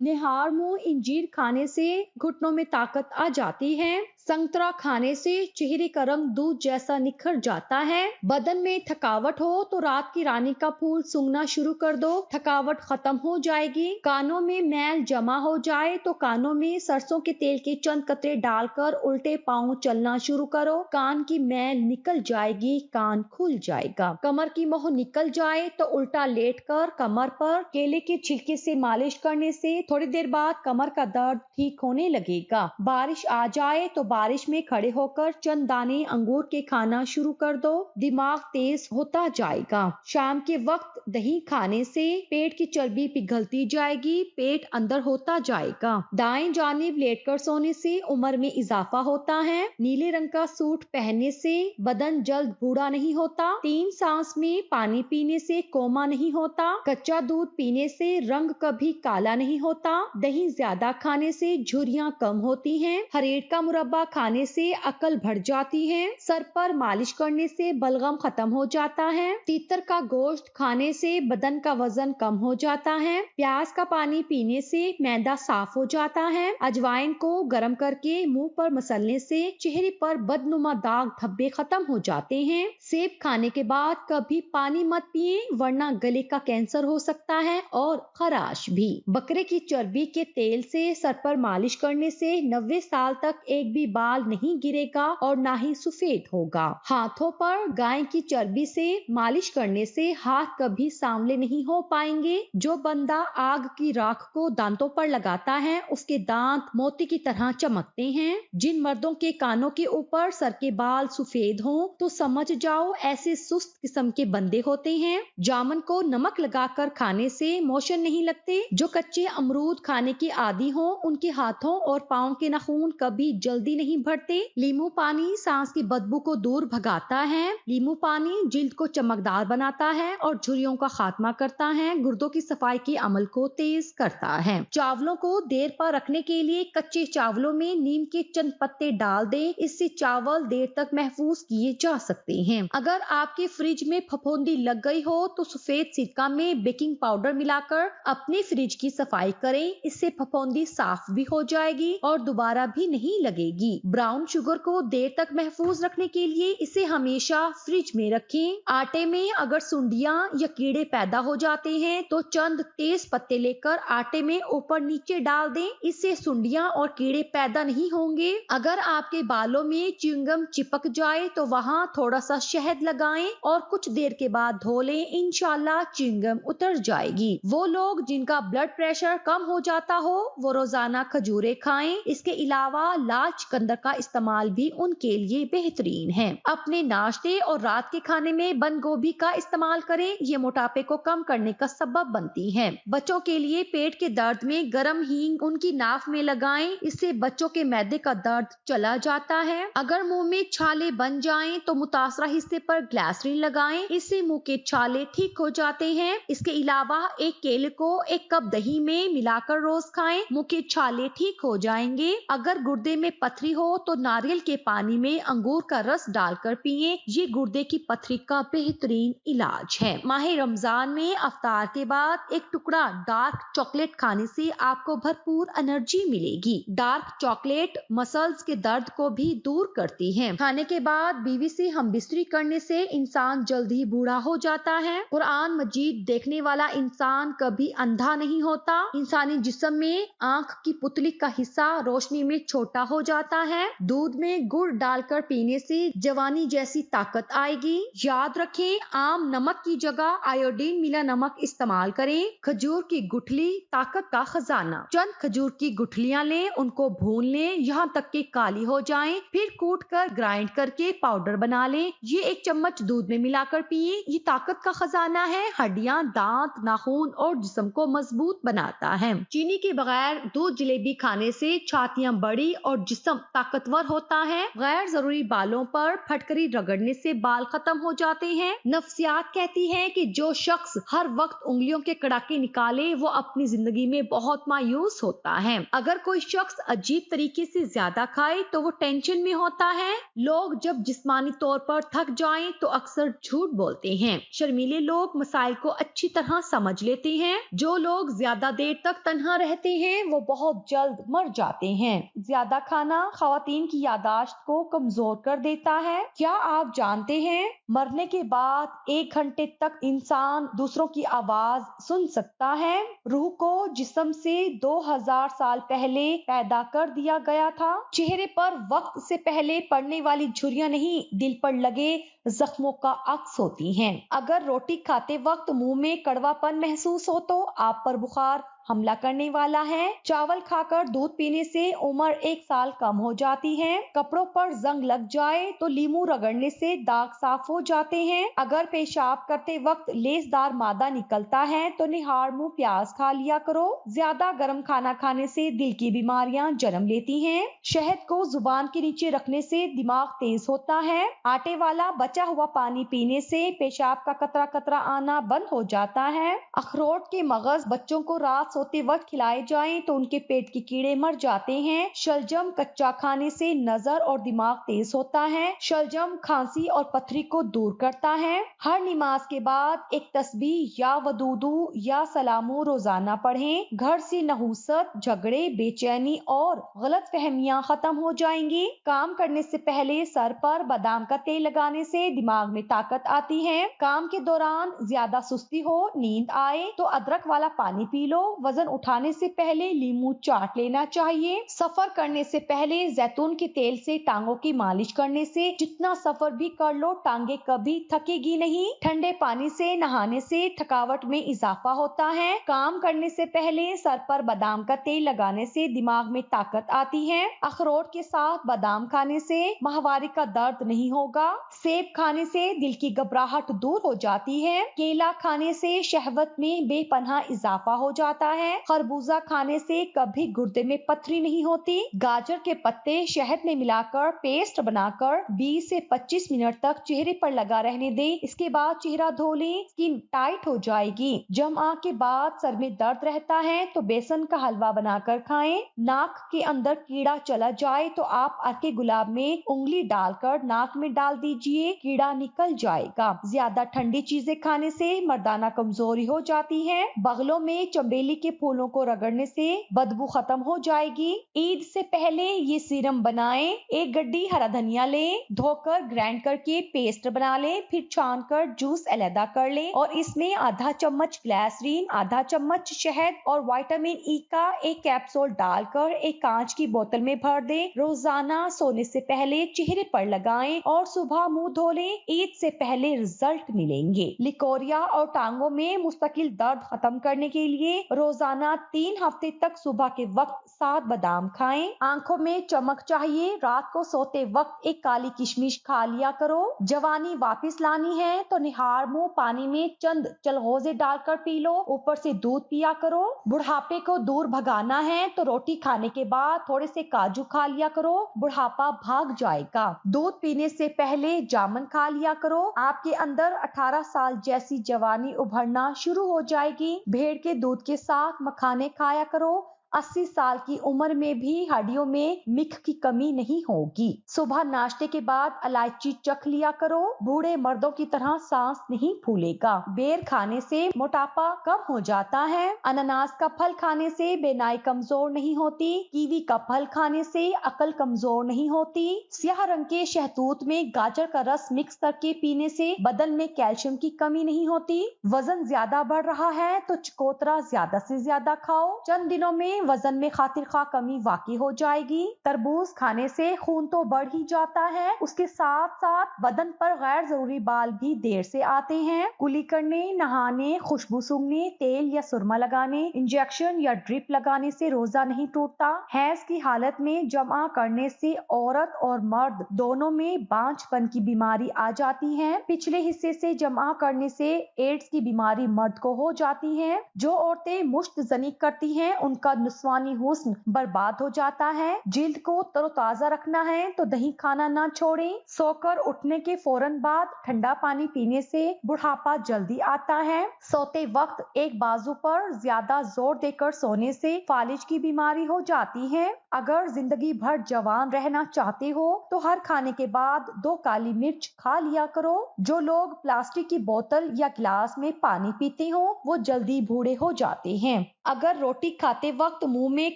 निहारमो इंजीर खाने से घुटनों में ताकत आ जाती है। संतरा खाने से चेहरे का रंग दूध जैसा निखर जाता है। बदन में थकावट हो तो रात की रानी का फूल सूंघना शुरू कर दो, थकावट खत्म हो जाएगी। कानों में मैल जमा हो जाए तो कानों में सरसों के तेल के चंद कतरे डालकर उल्टे पांव चलना शुरू करो, कान की मैल निकल जाएगी, कान खुल जाएगा। कमर की मोह निकल जाए तो उल्टा लेटकर कमर पर केले के छिलके से मालिश करने से थोड़ी देर बाद कमर का दर्द ठीक होने लगेगा। बारिश आ जाए तो बारिश में खड़े होकर चंद दाने अंगूर के खाना शुरू कर दो, दिमाग तेज होता जाएगा। शाम के वक्त दही खाने से पेट की चर्बी पिघलती जाएगी, पेट अंदर होता जाएगा। दाएं जानिब लेटकर सोने से उम्र में इजाफा होता है। नीले रंग का सूट पहनने से बदन जल्द बूढ़ा नहीं होता। 3 सांस में पानी पीने से कोमा नहीं होता। कच्चा दूध पीने से रंग कभी काला नहीं होता। दही ज्यादा खाने से झुर्रियां कम होती हैं। हरेड़ का मुरब्बा खाने से अकल बढ़ जाती है। सर पर मालिश करने से बलगम खत्म हो जाता है। तीतर का गोश्त खाने से बदन का वजन कम हो जाता है। प्याज का पानी पीने से मैदा साफ हो जाता है। अजवाइन को गर्म करके मुंह पर मसलने से चेहरे पर बदनुमा दाग धब्बे खत्म हो जाते हैं। सेब खाने के बाद कभी पानी मत पिए वरना गले का कैंसर हो सकता है और खराश भी। बकरे की चर्बी के तेल से सर पर मालिश करने से 90 साल तक एक भी बाल नहीं गिरेगा और ना ही सफेद होगा। हाथों पर गाय की चर्बी से मालिश करने से हाथ कभी सांवले नहीं हो पाएंगे। जो बंदा आग की राख को दांतों पर लगाता है उसके दांत मोती की तरह चमकते हैं। जिन मर्दों के कानों के ऊपर सर के बाल सफेद हों तो समझ जाओ ऐसे सुस्त किस्म के बंदे होते हैं। जामुन को नमक लगाकर खाने से मोशन नहीं लगते। जो कच्चे अमरूद खाने के आदी हो उनके हाथों और पाँव के नाखून कभी जल्दी नहीं बढ़ते। लींबू पानी सांस की बदबू को दूर भगाता है। लींबू पानी जिल्द को चमकदार बनाता है और झुर्रियों का खात्मा करता है। गुर्दों की सफाई के अमल को तेज करता है। चावलों को देर पर रखने के लिए कच्चे चावलों में नीम के चंद पत्ते डाल दें, इससे चावल देर तक महफूज किए जा सकते हैं। अगर आपके फ्रिज में फफूंदी लग गई हो तो सफेद सिरका में बेकिंग पाउडर मिलाकर अपने फ्रिज की सफाई करें, इससे फफूंदी साफ भी हो जाएगी और दोबारा भी नहीं लगेगी। ब्राउन शुगर को देर तक महफूज रखने के लिए इसे हमेशा फ्रिज में रखें। आटे में अगर सुंडियां या कीड़े पैदा हो जाते हैं तो चंद तेज पत्ते लेकर आटे में ऊपर नीचे डाल दें, इससे सुंडियां और कीड़े पैदा नहीं होंगे। अगर आपके बालों में च्युइंगम चिपक जाए तो वहां थोड़ा सा शहद लगाएं और कुछ देर के बाद धो लें, इंशाल्लाह च्युइंगम उतर जाएगी। वो लोग जिनका ब्लड प्रेशर कम हो जाता हो वो रोजाना खजूरें खाएं। इसके अलावा लाल चुकंदर का इस्तेमाल भी उनके लिए बेहतरीन है। अपने नाश्ते और रात के खाने में बंद गोभी का इस्तेमाल करें, ये मोटापे को कम करने का सबब बनती है। बच्चों के लिए पेट के दर्द में गरम हींग उनकी नाक में लगाएं, इससे बच्चों के मैदे का दर्द चला जाता है। अगर मुंह में छाले बन जाएं तो मुतासरा हिस्से पर ग्लिसरीन लगाएं, इससे मुंह के छाले ठीक हो जाते हैं। इसके अलावा एक केले को एक कप दही में मिलाकर रोज खाएं, मुंह के छाले ठीक हो जाएंगे। अगर गुर्दे में पथरी हो तो नारियल के पानी में अंगूर का रस डालकर पिएं, ये गुर्दे की पथरी का बेहतरीन इलाज है। माह रमजान में अफ्तार के बाद एक टुकड़ा डार्क चॉकलेट खाने से आपको भरपूर एनर्जी मिलेगी। डार्क चॉकलेट मसल्स के दर्द को भी दूर करती है। खाने के बाद बीवी से हम बिस्तरी करने से इंसान जल्दी बूढ़ा हो जाता है। कुरान मजीद देखने वाला इंसान कभी अंधा नहीं होता। इंसानी जिस्म में आंख की पुतली का हिस्सा रोशनी में छोटा हो जाता है। दूध में गुड़ डालकर पीने से जवानी जैसी ताकत आएगी। याद रखें, आम नमक की जगह आयोडीन मिला नमक इस्तेमाल करें। खजूर की गुठली ताकत का खजाना। चंद खजूर की गुठलियां लें, उनको भून लें यहाँ तक कि काली हो जाएं, फिर कूट कर ग्राइंड करके पाउडर बना लें। ये 1 चम्मच दूध में मिलाकर पिए, ये ताकत का खजाना है। हड्डियां, दांत, नाखून और जिस्म को मजबूत बनाता है। चीनी के बगैर दूध जलेबी खाने से छातियां बड़ी और जिस्म ताकतवर होता है। गैर जरूरी बालों पर फटकरी रगड़ने से बाल खत्म हो जाते हैं। नफ्सियात कहती है कि जो शख्स हर वक्त उंगलियों के कड़ाके निकाले वो अपनी जिंदगी में बहुत मायूस होता है। अगर कोई शख्स अजीब तरीके से ज्यादा खाए तो वो टेंशन में होता है। लोग जब जिस्मानी तौर पर थक जाएं तो अक्सर झूठ बोलते हैं। शर्मीले लोग मसाइल को अच्छी तरह समझ लेते हैं। जो लोग ज्यादा देर तक तन्हा रहते हैं वो बहुत जल्द मर जाते हैं। ज्यादा खाना खवातीन की यादाश्त को कमजोर कर देता है। क्या आप जानते हैं मरने के बाद 1 घंटे तक इंसान दूसरों की आवाज सुन सकता है। रूह को जिस्म से 2000 साल पहले पैदा कर दिया गया था। चेहरे पर वक्त से पहले पड़ने वाली झुर्रियां नहीं, दिल पर लगे जख्मों का अक्स होती हैं। अगर रोटी खाते वक्त मुंह में कड़वापन महसूस हो तो आप पर बुखार हमला करने वाला है। चावल खाकर दूध पीने से उम्र 1 साल कम हो जाती है। कपड़ों पर जंग लग जाए तो लीमू रगड़ने से दाग साफ हो जाते हैं। अगर पेशाब करते वक्त लेसदार मादा निकलता है तो निहार मुंह प्याज खा लिया करो। ज्यादा गर्म खाना खाने से दिल की बीमारियां जन्म लेती हैं। शहद को जुबान के नीचे रखने से दिमाग तेज होता है। आटे वाला बचा हुआ पानी पीने से पेशाब का कतरा कतरा आना बंद हो जाता है। अखरोट के मगज बच्चों को रात सोते वक्त खिलाए जाएं तो उनके पेट के कीड़े मर जाते हैं। शलजम कच्चा खाने से नजर और दिमाग तेज होता है। शलजम खांसी और पथरी को दूर करता है। हर नमाज के बाद एक तस्बीह या वदूदू या सलामो रोजाना पढ़ें। घर से नहुसत, झगड़े, बेचैनी और गलत फहमियां खत्म हो जाएंगी। काम करने से पहले सर पर बादाम का तेल लगाने से दिमाग में ताकत आती है। काम के दौरान ज्यादा सुस्ती हो, नींद आए तो अदरक वाला पानी पी लो। वजन उठाने से पहले लीमू चाट लेना चाहिए। सफर करने से पहले जैतून के तेल से टांगों की मालिश करने से जितना सफर भी कर लो टांगे कभी थकेगी नहीं। ठंडे पानी से नहाने से थकावट में इजाफा होता है। काम करने से पहले सर पर बादाम का तेल लगाने से दिमाग में ताकत आती है। अखरोट के साथ बादाम खाने से माहवारी का दर्द नहीं होगा। सेब खाने से दिल की घबराहट दूर हो जाती है। केला खाने से शहवत में बेपनाह इजाफा हो जाता है। खरबूजा खाने से कभी गुर्दे में पथरी नहीं होती। गाजर के पत्ते शहद में मिलाकर पेस्ट बनाकर 20 से 25 मिनट तक चेहरे पर लगा रहने दें। इसके बाद चेहरा धो लें, स्किन टाइट हो जाएगी। जमा के बाद सर में दर्द रहता है तो बेसन का हलवा बनाकर खाएं। नाक के अंदर कीड़ा चला जाए तो आप अर्के गुलाब में उंगली डालकर नाक में डाल दीजिए, कीड़ा निकल जाएगा। ज्यादा ठंडी चीजें खाने से मर्दाना कमजोरी हो जाती है। बगलों में चंबेली के फूलों को रगड़ने से बदबू खत्म हो जाएगी। ईद से पहले ये सीरम बनाएं। 1 गड्डी हरा धनिया लें, धोकर ग्राइंड करके पेस्ट बना लें, फिर छान कर जूस अलहदा कर लें और इसमें आधा चम्मच ग्लिसरीन, आधा चम्मच शहद और विटामिन ई का 1 कैप्सूल डालकर एक कांच की बोतल में भर दें। रोजाना सोने से पहले चेहरे पर लगाएं और सुबह मुंह धो लें। ईद से पहले रिजल्ट मिलेंगे। लिकोरिया और टांगों में मुस्तकिल दर्द खत्म करने के लिए रोजाना 3 हफ्ते तक सुबह के वक्त 7 बादाम खाएं। आंखों में चमक चाहिए, रात को सोते वक्त एक काली किशमिश खा लिया करो। जवानी वापस लानी है तो निहार मुंह पानी में चंद चलगोजे डालकर पी लो, ऊपर से दूध पिया करो। बुढ़ापे को दूर भगाना है तो रोटी खाने के बाद थोड़े से काजू खा लिया करो, बुढ़ापा भाग जाएगा। दूध पीने से पहले जामुन खा लिया करो, आपके अंदर 18 साल जैसी जवानी उभरना शुरू हो जाएगी। भेड़ के दूध के साथ मखाने खाया करो। 80 साल की उम्र में भी हड्डियों में मिख की कमी नहीं होगी। सुबह नाश्ते के बाद इलायची चख लिया करो, बूढ़े मर्दों की तरह सांस नहीं फूलेगा। बेर खाने से मोटापा कम हो जाता है। अनानास का फल खाने से बेनाई कमजोर नहीं होती। कीवी का फल खाने से अकल कमजोर नहीं होती। स्याह रंग के शहतूत में गाजर का रस मिक्स करके पीने से बदन में कैल्शियम की कमी नहीं होती। वजन ज्यादा बढ़ रहा है तो चकोतरा ज्यादा से ज्यादा खाओ, चंद दिनों में वजन में खातिर खा कमी वाकई हो जाएगी। तरबूज खाने से खून तो बढ़ ही जाता है, उसके साथ साथ बदन पर गैर जरूरी बाल भी देर से आते हैं। कुली करने, नहाने, खुशबू सूंघने, तेल या सुरमा लगाने, इंजेक्शन या ड्रिप लगाने से रोजा नहीं टूटता। हैज की हालत में जमा करने से औरत और मर्द दोनों में बांझपन की बीमारी आ जाती है। पिछले हिस्से से जमा करने से एड्स की बीमारी मर्द को हो जाती है। जो औरतें मुश्त जनी करती हैं उनका जिस्मानी हुस्न बर्बाद हो जाता है। जिल्द को तरोताजा रखना है तो दही खाना ना छोड़ें। सोकर उठने के फौरन बाद ठंडा पानी पीने से बुढ़ापा जल्दी आता है। सोते वक्त एक बाजू पर ज्यादा जोर देकर सोने से फालिज की बीमारी हो जाती है। अगर जिंदगी भर जवान रहना चाहते हो तो हर खाने के बाद 2 काली मिर्च खा लिया करो। जो लोग प्लास्टिक की बोतल या गिलास में पानी पीते हो वो जल्दी बूढ़े हो जाते हैं। अगर रोटी खाते वक्त मुंह में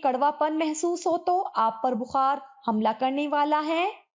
कड़वापन महसूस हो तो आप पर बुखार हमला करने वाला है।